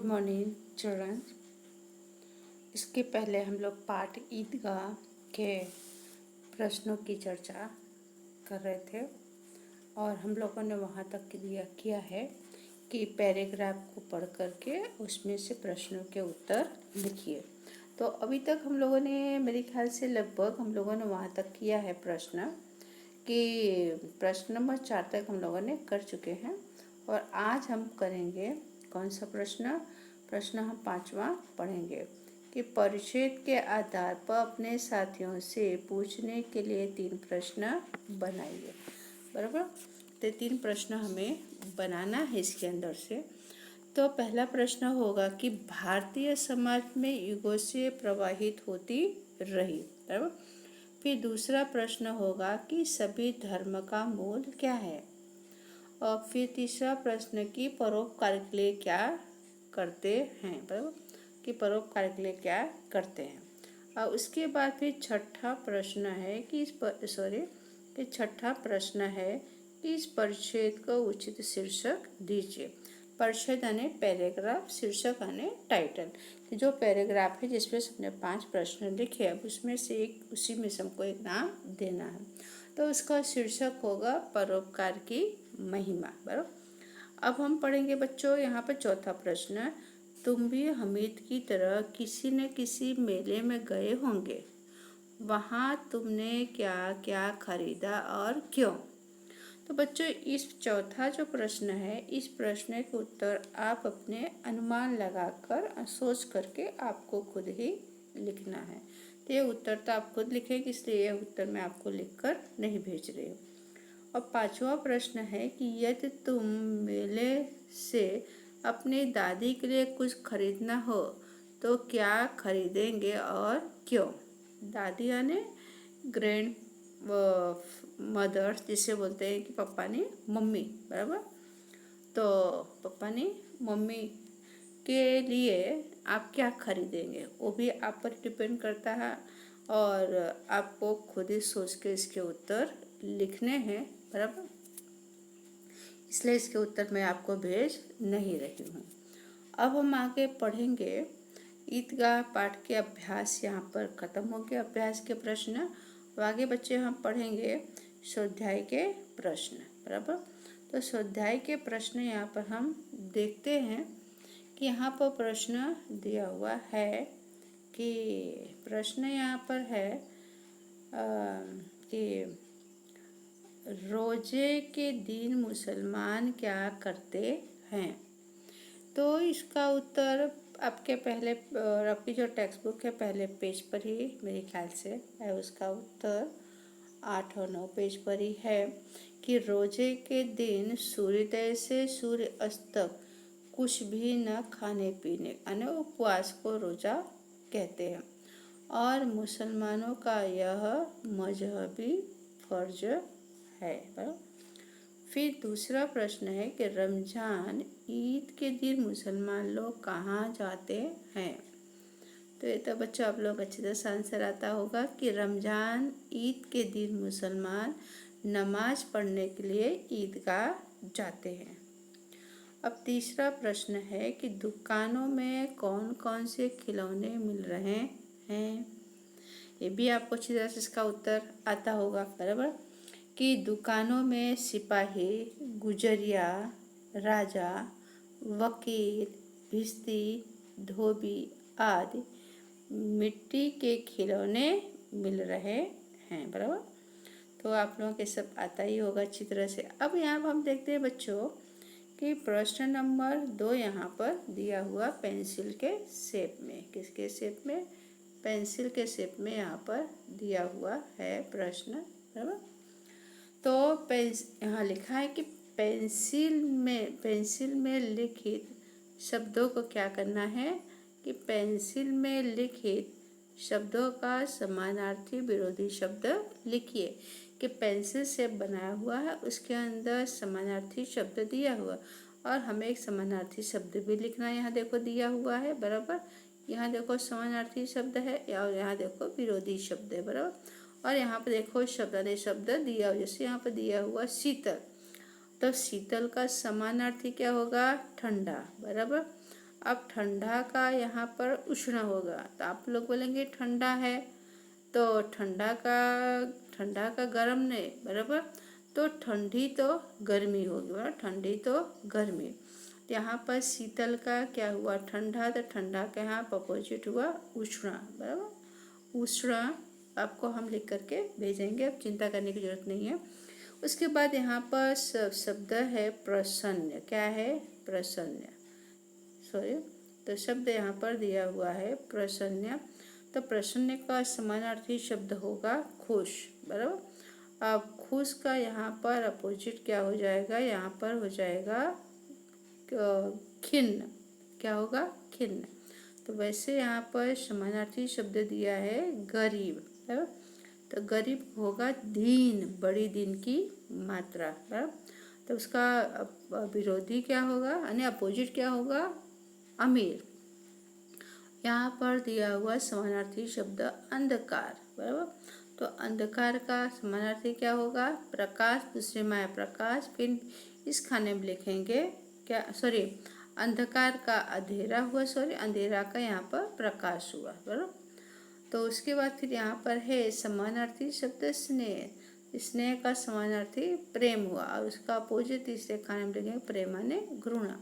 Morning children. इसके पहले हम लोग पाठ ईदगाह के प्रश्नों की चर्चा कर रहे थे और हम लोगों ने वहाँ तक किया है कि पैराग्राफ को पढ़ करके उसमें से प्रश्नों के उत्तर लिखिए। तो अभी तक हम लोगों ने मेरे ख्याल से लगभग हम लोगों ने वहाँ तक किया है प्रश्न कि प्रश्न नंबर 4 तक हम लोगों ने कर चुके हैं। और आज हम करेंगे कौन सा प्रश्न हम 5वां पढ़ेंगे कि परिच्छेद के आधार पर अपने साथियों से पूछने के लिए 3 प्रश्न बनाइए। बराबर, तो 3 प्रश्न हमें बनाना है इसके अंदर से। तो पहला प्रश्न होगा कि भारतीय समाज में युगों से प्रवाहित होती रही। बराबर, फिर दूसरा प्रश्न होगा कि सभी धर्म का मूल क्या है। और फिर तीसरा प्रश्न कि परोपकार के लिए क्या करते हैं। बराबर, कि परोपकार के लिए क्या करते हैं। और उसके बाद फिर छठा प्रश्न है कि छठा प्रश्न है कि इस परिच्छेद को उचित शीर्षक दीजिए। परिच्छेद यानी पैराग्राफ, शीर्षक यानी टाइटल। जो पैराग्राफ है जिसमें सबने 5 प्रश्न लिखे, अब उसमें से एक उसी में से हमको एक नाम देना है। तो उसका शीर्षक होगा परोपकार की महिमा। बराबर, अब हम पढ़ेंगे बच्चों यहाँ पर चौथा प्रश्न। तुम भी हमीद की तरह किसी न किसी मेले में गए होंगे, वहाँ तुमने क्या क्या खरीदा और क्यों। तो बच्चों इस चौथा जो प्रश्न है, इस प्रश्न के उत्तर आप अपने अनुमान लगाकर सोच करके आपको खुद ही लिखना है। तो ये उत्तर तो आप खुद लिखेंगे, इसलिए यह उत्तर मैं आपको लिखकर नहीं भेज रही हूँ। और 5वां प्रश्न है कि यदि तुम मेले से अपनी दादी के लिए कुछ खरीदना हो तो क्या खरीदेंगे और क्यों। दादी यानी ग्रैंड मदर्स, जिसे बोलते हैं कि पापा ने मम्मी। बराबर, तो पापा ने मम्मी के लिए आप क्या खरीदेंगे वो भी आप पर डिपेंड करता है और आपको खुद ही सोच के इसके उत्तर लिखने हैं। बराबर, इसलिए इसके उत्तर मैं आपको भेज नहीं रही हूँ। अब हम आगे पढ़ेंगे ईदगाह पाठ के अभ्यास। यहाँ पर ख़त्म हो गया अभ्यास के प्रश्न। अब आगे बच्चे हम पढ़ेंगे स्वाध्याय के प्रश्न। बराबर, तो स्वाध्याय के प्रश्न यहाँ पर हम देखते हैं कि यहाँ पर प्रश्न दिया हुआ है कि प्रश्न यहाँ पर है कि रोजे के दिन मुसलमान क्या करते हैं। तो इसका उत्तर आपके पहले आपकी जो टेक्स्ट बुक है पहले पेज पर ही मेरे ख्याल से है, उसका उत्तर 8 और 9 पेज पर ही है कि रोजे के दिन सूर्योदय से सूर्य अस्त तक कुछ भी न खाने पीने यानी उपवास को रोजा कहते हैं और मुसलमानों का यह मजहबी फर्ज है। फिर दूसरा प्रश्न है कि रमजान ईद के दिन मुसलमान लोग कहाँ जाते हैं। तो ये तो बच्चों आप लोग अच्छी तरह से आंसर आता होगा कि रमजान ईद के दिन मुसलमान नमाज पढ़ने के लिए ईदगाह जाते हैं। अब तीसरा प्रश्न है कि दुकानों में कौन कौन से खिलौने मिल रहे हैं। ये भी आपको अच्छी तरह से इसका उत्तर आता होगा। बराबर, कि दुकानों में सिपाही, गुजरिया, राजा, वकील, भिश्ती, धोबी आदि मिट्टी के खिलौने मिल रहे हैं। बराबर, तो आप लोगों के सब आता ही होगा अच्छी तरह से। अब यहाँ पर हम देखते हैं बच्चों कि प्रश्न नंबर 2 यहाँ पर दिया हुआ पेंसिल के शेप में। किसके शेप में? पेंसिल के शेप में यहाँ पर दिया हुआ है प्रश्न। बराबर, तो यहाँ लिखा है कि पेंसिल में लिखित शब्दों को क्या करना है कि पेंसिल में लिखित शब्दों का समानार्थी विरोधी शब्द लिखिए। कि पेंसिल से बनाया हुआ है उसके अंदर समानार्थी शब्द दिया हुआ और हमें एक समानार्थी शब्द भी लिखना है। यहाँ देखो दिया हुआ है। बराबर, यहाँ देखो समानार्थी शब्द है और यहाँ देखो विरोधी शब्द है। बराबर, और यहाँ पर देखो शब्द दिया हुआ, जैसे यहाँ पर दिया हुआ शीतल, तो शीतल का समानार्थी क्या होगा? ठंडा। बराबर, अब ठंडा का यहाँ पर उष्ण होगा, तो आप लोग बोलेंगे ठंडा है, तो ठंडा का गर्म नहीं, बराबर। तो ठंडी तो गर्मी होगी, बराबर, ठंडी तो गर्मी। यहाँ पर शीतल का क्या हुआ, ठंडा, तो ठंडा का यहाँ अपोजिट हुआ उष्ण, बराबर। उष्ण आपको हम लिख करके भेजेंगे, अब चिंता करने की जरूरत नहीं है। उसके बाद यहाँ पर शब्द है प्रसन्न। क्या है, प्रसन्न, सॉरी। तो शब्द यहाँ पर दिया हुआ है प्रसन्न। तो प्रसन्न का समानार्थी शब्द होगा खुश, बराबर। अब खुश का यहाँ पर अपोजिट क्या हो जाएगा, यहाँ पर हो जाएगा खिन्न। क्या होगा, खिन्न। तो वैसे यहाँ पर समानार्थी शब्द दिया है गरीब, बराबर। तो गरीब होगा दीन, बड़ी दिन की मात्रा, बराबर। तो उसका विरोधी क्या होगा, यानी अपोजिट क्या होगा, अमीर। यहाँ पर दिया हुआ समानार्थी शब्द अंधकार, बराबर। तो अंधकार का समानार्थी क्या होगा, प्रकाश, दूसरे में आया प्रकाश, फिर इस खाने में लिखेंगे क्या, सॉरी, अंधकार का अंधेरा हुआ, सॉरी, अंधेरा का यहाँ पर प्रकाश हुआ, बराबर। तो उसके बाद फिर यहाँ पर है समानार्थी शब्द स्नेह। स्नेह का समानार्थी प्रेम हुआ, और उसका अपोजिट तीसरे खाने में लिखेंगे प्रेम माने घृणा।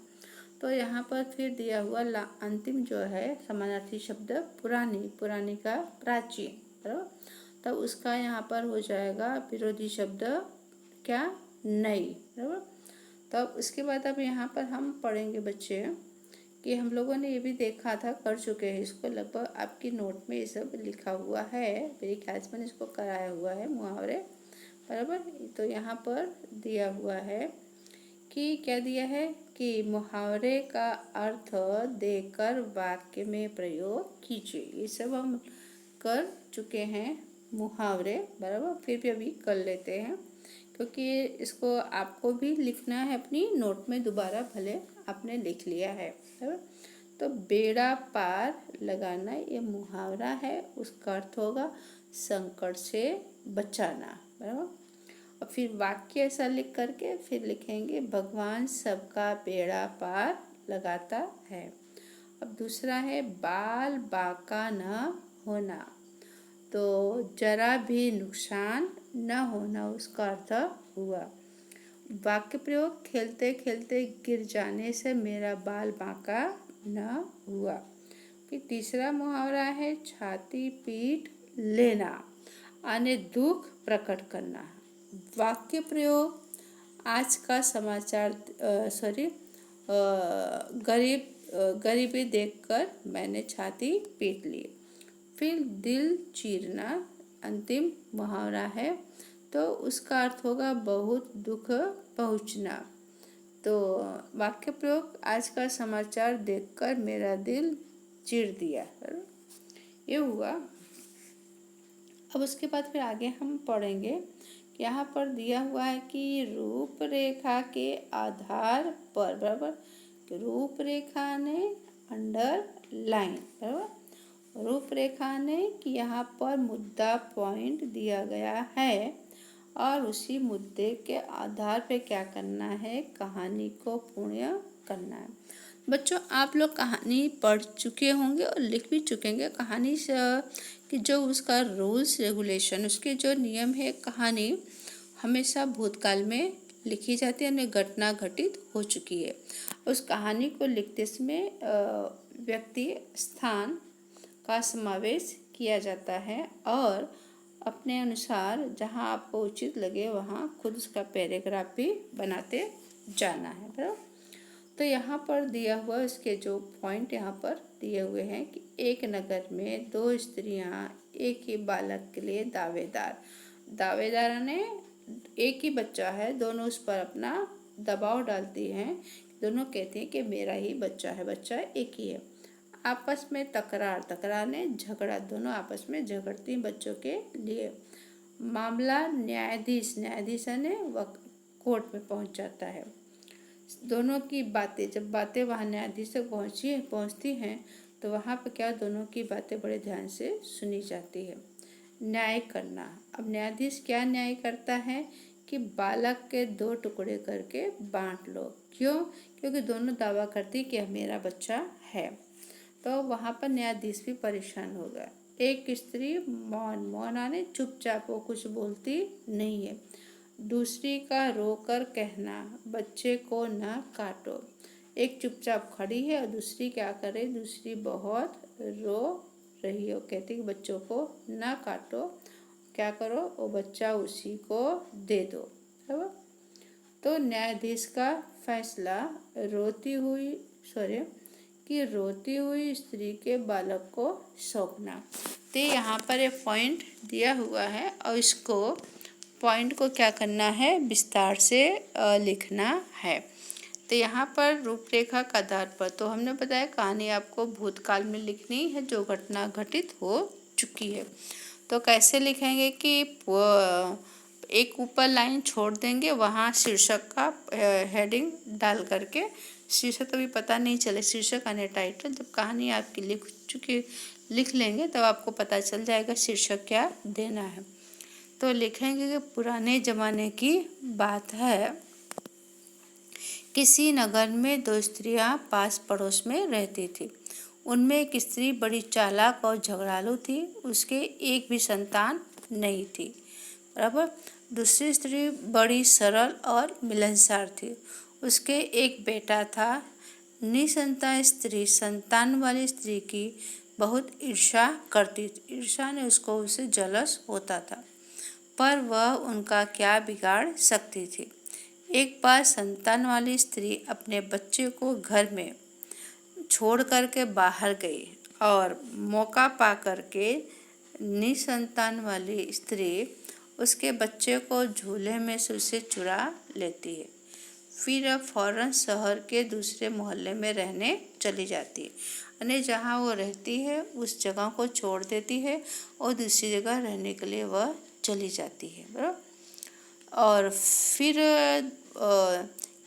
तो यहाँ पर फिर दिया हुआ अंतिम जो है समानार्थी शब्द पुरानी। पुरानी का प्राचीन, बराबर। तब उसका यहाँ पर हो जाएगा विरोधी शब्द क्या, नई, बराबर। तब उसके बाद अब यहाँ पर हम पढ़ेंगे बच्चे कि हम लोगों ने ये भी देखा था, कर चुके हैं इसको, लगभग आपकी नोट में ये सब लिखा हुआ है, मेरे ख्याल से मैंने इसको कराया हुआ है, मुहावरे, बराबर। तो यहाँ पर दिया हुआ है कि क्या दिया है कि मुहावरे का अर्थ देकर वाक्य में प्रयोग कीजिए। ये सब हम कर चुके हैं मुहावरे, बराबर। फिर भी अभी कर लेते हैं, क्योंकि इसको आपको भी लिखना है अपनी नोट में दोबारा, भले आपने लिख लिया है, बराबर। तो बेड़ा पार लगाना ये मुहावरा है, उसका अर्थ होगा संकट से बचाना, बराबर। और फिर वाक्य ऐसा लिख करके फिर लिखेंगे भगवान सबका बेड़ा पार लगाता है। अब दूसरा है बाल बांका न होना, तो जरा भी नुकसान न होना, उसका अर्थ हुआ। वाक्य प्रयोग खेलते खेलते गिर जाने से मेरा बाल बांका न हुआ। फिर तीसरा मुहावरा है छाती पीट लेना, यानी दुख प्रकट करना। वाक्य प्रयोग आज का समाचार, सॉरी, गरीबी देखकर मैंने छाती पीट ली। फिर दिल चीरना अंतिम मुहावरा है, तो उसका अर्थ होगा बहुत दुख पहुंचना। तो वाक्य प्रयोग आज का समाचार देखकर मेरा दिल चीर दिया, ये हुआ। अब उसके बाद फिर आगे हम पढ़ेंगे, यहाँ पर दिया हुआ है कि रूपरेखा के आधार पर, बराबर, रूपरेखा ने अंडरलाइन, बराबर, रूपरेखा ने कि यहाँ पर मुद्दा पॉइंट दिया गया है, और उसी मुद्दे के आधार पे क्या करना है, कहानी को पूर्ण करना है। बच्चों आप लोग कहानी पढ़ चुके होंगे और लिख भी चुके होंगे। कहानी कि जो उसका रूल्स रेगुलेशन, उसके जो नियम है, कहानी हमेशा भूतकाल में लिखी जाती है, यानी घटना घटित हो चुकी है। उस कहानी को लिखते समय व्यक्ति स्थान का समावेश किया जाता है, और अपने अनुसार जहाँ आपको उचित लगे वहाँ खुद उसका पैराग्राफ भी बनाते जाना है, बराबर। तो यहाँ पर दिया हुआ इसके जो पॉइंट यहाँ पर दिए हुए हैं कि एक नगर में दो स्त्रियाँ एक ही बालक के लिए दावेदार ने एक ही बच्चा है, दोनों उस पर अपना दबाव डालती हैं, दोनों कहती हैं कि मेरा ही बच्चा है, बच्चा एक ही है। आपस में तकरार ने झगड़ा, दोनों आपस में झगड़ती हैं बच्चों के लिए। मामला न्यायाधीश ने कोर्ट में पहुंच जाता है। दोनों की बातें, जब बातें वहाँ न्यायाधीश तक पहुँचती हैं, तो वहाँ पर क्या, दोनों की बातें बड़े ध्यान से सुनी जाती है। न्याय करना, अब न्यायाधीश क्या न्याय करता है कि बालक के 2 टुकड़े करके बांट लो। क्यों, क्योंकि दोनों दावा करती कि मेरा बच्चा है। तो वहाँ पर न्यायाधीश भी परेशान हो गया। एक स्त्री मौन, मौन आने चुपचाप, वो कुछ बोलती नहीं है। दूसरी का रोकर कहना, बच्चे को न काटो। एक चुपचाप खड़ी है और दूसरी क्या करे, दूसरी बहुत रो रही हो, कहती कि बच्चों को न काटो, क्या करो, वो बच्चा उसी को दे दो। है। तो न्यायाधीश का फैसला रोती हुई स्त्री के बालक को सौंपना। तो यहाँ पर एक पॉइंट दिया हुआ है और इसको पॉइंट को क्या करना है, विस्तार से लिखना है। तो यहाँ पर रूपरेखा के आधार पर तो हमने बताया कहानी आपको भूतकाल में लिखनी है जो घटना घटित हो चुकी है। तो कैसे लिखेंगे कि एक ऊपर लाइन छोड़ देंगे, वहाँ शीर्षक का हेडिंग डाल करके, शीर्षक तो भी पता नहीं चले, शीर्षक यानी टाइटल। जब कहानी आपकी लिख लेंगे तब आपको पता चल जाएगा शीर्षक क्या देना है। तो लिखेंगे कि पुराने ज़माने की बात है, किसी नगर में दो स्त्रियां पास पड़ोस में रहती थी। उनमें एक स्त्री बड़ी चालाक और झगड़ालू थी, उसके एक भी संतान नहीं थी। बराबर। दूसरी स्त्री बड़ी सरल और मिलनसार थी, उसके एक बेटा था। निसंतान स्त्री संतान वाली स्त्री की बहुत ईर्ष्या करती थी। ईर्ष्या ने उसे जलस होता था, पर वह उनका क्या बिगाड़ सकती थी। एक बार संतान वाली स्त्री अपने बच्चे को घर में छोड़ करके बाहर गई और मौका पा करके निसंतान वाली स्त्री उसके बच्चे को झूले में से उसे चुरा लेती है। फिर अब फौरन शहर के दूसरे मोहल्ले में रहने चली जाती है, यानी जहाँ वो रहती है उस जगह को छोड़ देती है और दूसरी जगह रहने के लिए वह चली जाती है। बराबर। और फिर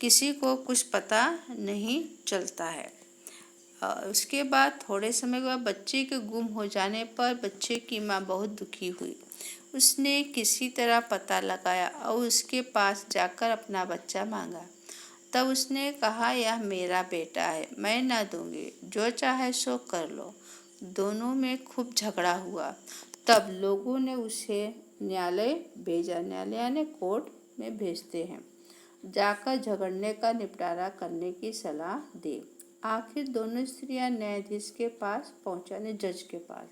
किसी को कुछ पता नहीं चलता है। उसके बाद थोड़े समय के बाद बच्चे के गुम हो जाने पर बच्चे की माँ बहुत दुखी हुई। उसने किसी तरह पता लगाया और उसके पास जाकर अपना बच्चा मांगा। तब उसने कहा, यह मेरा बेटा है, मैं ना दूंगी, जो चाहे सो कर लो। दोनों में खूब झगड़ा हुआ। तब लोगों ने उसे न्यायालय भेजा। न्यायालय ने कोर्ट में भेजते हैं, जाकर झगड़ने का निपटारा करने की सलाह दी। आखिर दोनों स्त्रियां न्यायाधीश के पास पहुंचा, ने जज के पास।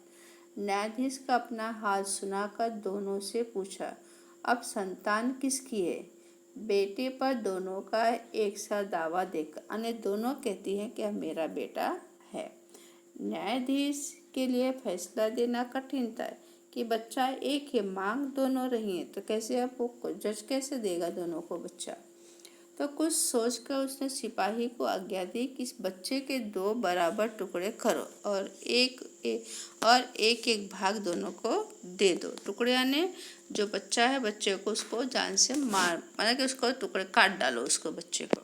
न्यायाधीश का अपना हाल सुनाकर दोनों से पूछा, अब संतान किसकी है। बेटे पर दोनों का एक सा दावा देकर, यानी दोनों कहती हैं कि अब मेरा बेटा है। न्यायाधीश के लिए फैसला देना कठिन था कि बच्चा एक है, मांग दोनों रही है, तो कैसे अब वो जज कैसे देगा दोनों को बच्चा। तो कुछ सोचकर उसने सिपाही को आज्ञा दी कि इस बच्चे के 2 बराबर टुकड़े करो और एक एक भाग दोनों को दे दो। टुकड़े यानी जो बच्चा है, बच्चे को उसको जान से मार, मतलब कि उसको टुकड़े काट डालो उसको, बच्चे को।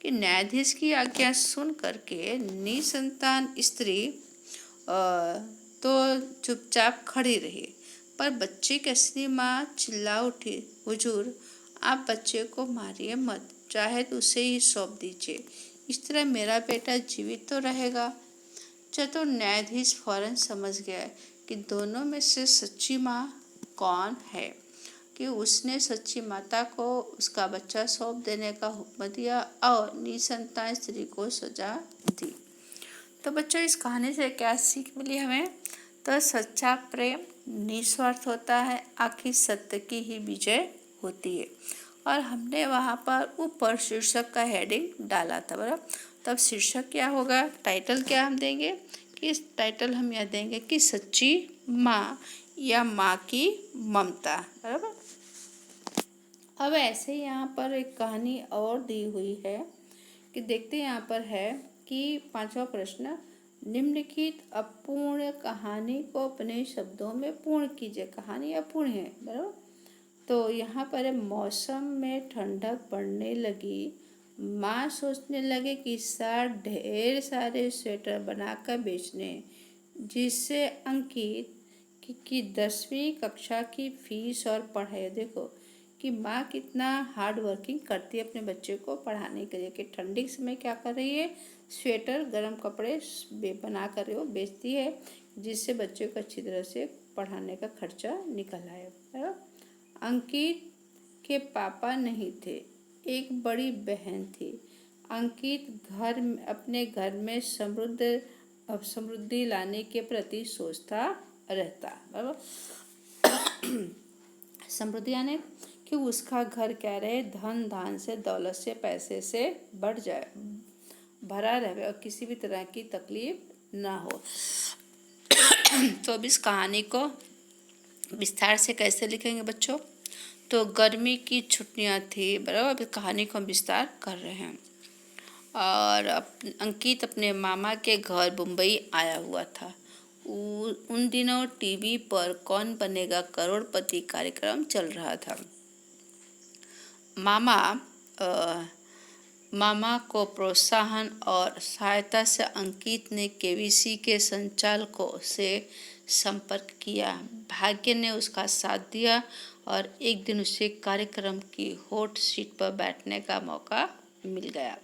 कि न्यायाधीश की आज्ञा सुन करके निसंतान स्त्री तो चुपचाप खड़ी रही, पर बच्चे की असली माँ चिल्ला उठी, हुजूर आप बच्चे को मारिए मत, चाहे तो उसे ही सौंप दीजिए, इस तरह मेरा बेटा जीवित तो रहेगा। चतुर न्यायाधीश फौरन समझ गया कि दोनों में से सच्ची माँ कौन है, कि उसने सच्ची माता को उसका बच्चा सौंप देने का हुक्म दिया और निसंतान स्त्री को सजा दी। तो बच्चों, इस कहानी से क्या सीख मिली हमें? तो सच्चा प्रेम निस्वार्थ होता है, आखिर सत्य की ही विजय होती है। और हमने वहाँ पर ऊपर शीर्षक का हेडिंग डाला था। बराबर। तब शीर्षक क्या होगा, टाइटल क्या हम देंगे, कि टाइटल हम यह देंगे कि सच्ची माँ या माँ की ममता। बराबर। अब ऐसे यहाँ पर एक कहानी और दी हुई है कि देखते हैं, यहाँ पर है कि 5वां प्रश्न, निम्नलिखित अपूर्ण कहानी को अपने शब्दों में पूर्ण कीजिए। कहानी अपूर्ण है। बराबर। तो यहाँ पर मौसम में ठंडक पड़ने लगी। माँ सोचने लगे कि ढेर सारे स्वेटर बनाकर बेचने, जिससे अंकित की 10वीं कक्षा की फीस और पढ़ाई। देखो कि माँ कितना हार्ड वर्किंग करती है अपने बच्चे को पढ़ाने के लिए, कि ठंडी के समय क्या कर रही है, स्वेटर, गर्म कपड़े बना कर वो बेचती है, जिससे बच्चों को अच्छी तरह से पढ़ाने का खर्चा निकल आए। अंकित के पापा नहीं थे, एक बड़ी बहन थी। अंकित अपने घर में समृद्धि लाने के प्रति सोचता रहता। बराबर। समृद्धि यानी कि उसका घर क्या रहे, धन धान से, दौलत से, पैसे से बढ़ जाए, भरा रहे और किसी भी तरह की तकलीफ ना हो। तो अब इस कहानी को विस्तार से कैसे लिखेंगे बच्चों? तो गर्मी की छुट्टियां थी, बराबर। अभी कहानी को हम विस्तार कर रहे हैं। और अंकित अपने मामा के घर मुंबई आया हुआ था। उन दिनों टीवी पर कौन बनेगा करोड़पति कार्यक्रम चल रहा था। मामा को प्रोत्साहन और सहायता से अंकित ने केबीसी के संचालकों से संपर्क किया। भाग्य ने उसका साथ दिया और एक दिन उसे कार्यक्रम की हॉट सीट पर बैठने का मौका मिल गया।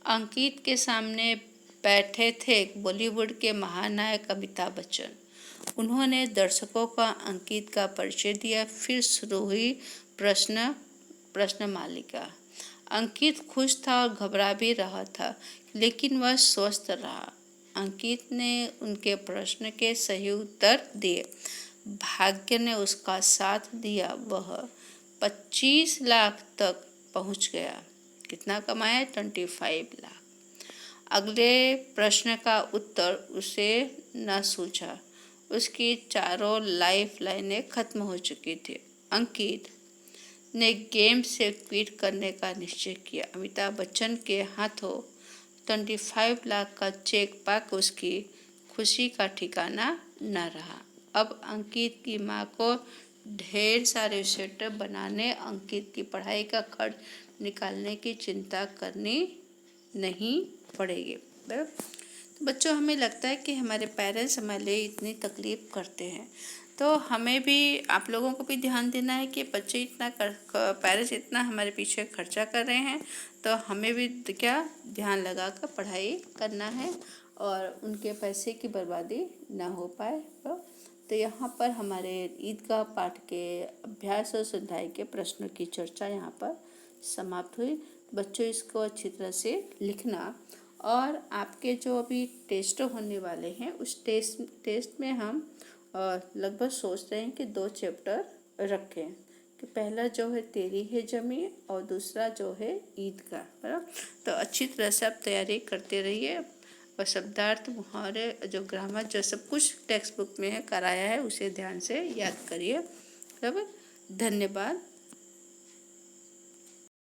अंकित के सामने बैठे थे बॉलीवुड के महानायक अमिताभ बच्चन। उन्होंने दर्शकों का अंकित का परिचय दिया। फिर शुरू हुई प्रश्न मालिका। अंकित खुश था और घबरा भी रहा था, लेकिन वह स्वस्थ रहा। अंकित ने उनके प्रश्न के सही उत्तर दिए। भाग्य ने उसका साथ दिया। वह 25 लाख तक पहुंच गया। कितना कमाया? 25 लाख। अगले प्रश्न का उत्तर उसे न सूझा। उसकी चारों लाइफ लाइनें खत्म हो चुकी थी। अंकित ने गेम से क्विट करने का निश्चय किया। अमिताभ बच्चन के हाथों 25 लाख का चेक पाकर उसकी खुशी का ठिकाना न रहा। अब अंकित की माँ को ढेर सारे स्वेटर बनाने, अंकित की पढ़ाई का खर्च निकालने की चिंता करनी नहीं पड़ेगी। तो बच्चों, हमें लगता है कि हमारे पेरेंट्स हमारे लिए इतनी तकलीफ करते हैं, तो हमें भी, आप लोगों को भी ध्यान देना है कि बच्चे पेरेंट्स इतना हमारे पीछे खर्चा कर रहे हैं, तो हमें भी क्या ध्यान लगा कर पढ़ाई करना है और उनके पैसे की बर्बादी ना हो पाए। तो यहाँ पर हमारे ईदगाह पाठ के अभ्यास और स्वाध्याय के प्रश्नों की चर्चा यहाँ पर समाप्त हुई। बच्चों, इसको अच्छी तरह से लिखना, और आपके जो अभी टेस्ट होने वाले हैं उस टेस्ट में हम लगभग सोच रहे हैं कि 2 चैप्टर रखें, कि पहला जो है तेरी है जमी और दूसरा जो है ईद का। बराबर। तो अच्छी तरह से आप तैयारी करते रहिए और शब्दार्थ, मुहावरे, जो ग्रामर, जो सब कुछ टेक्स्ट बुक में है कराया है, उसे ध्यान से याद करिए। बराबर। धन्यवाद।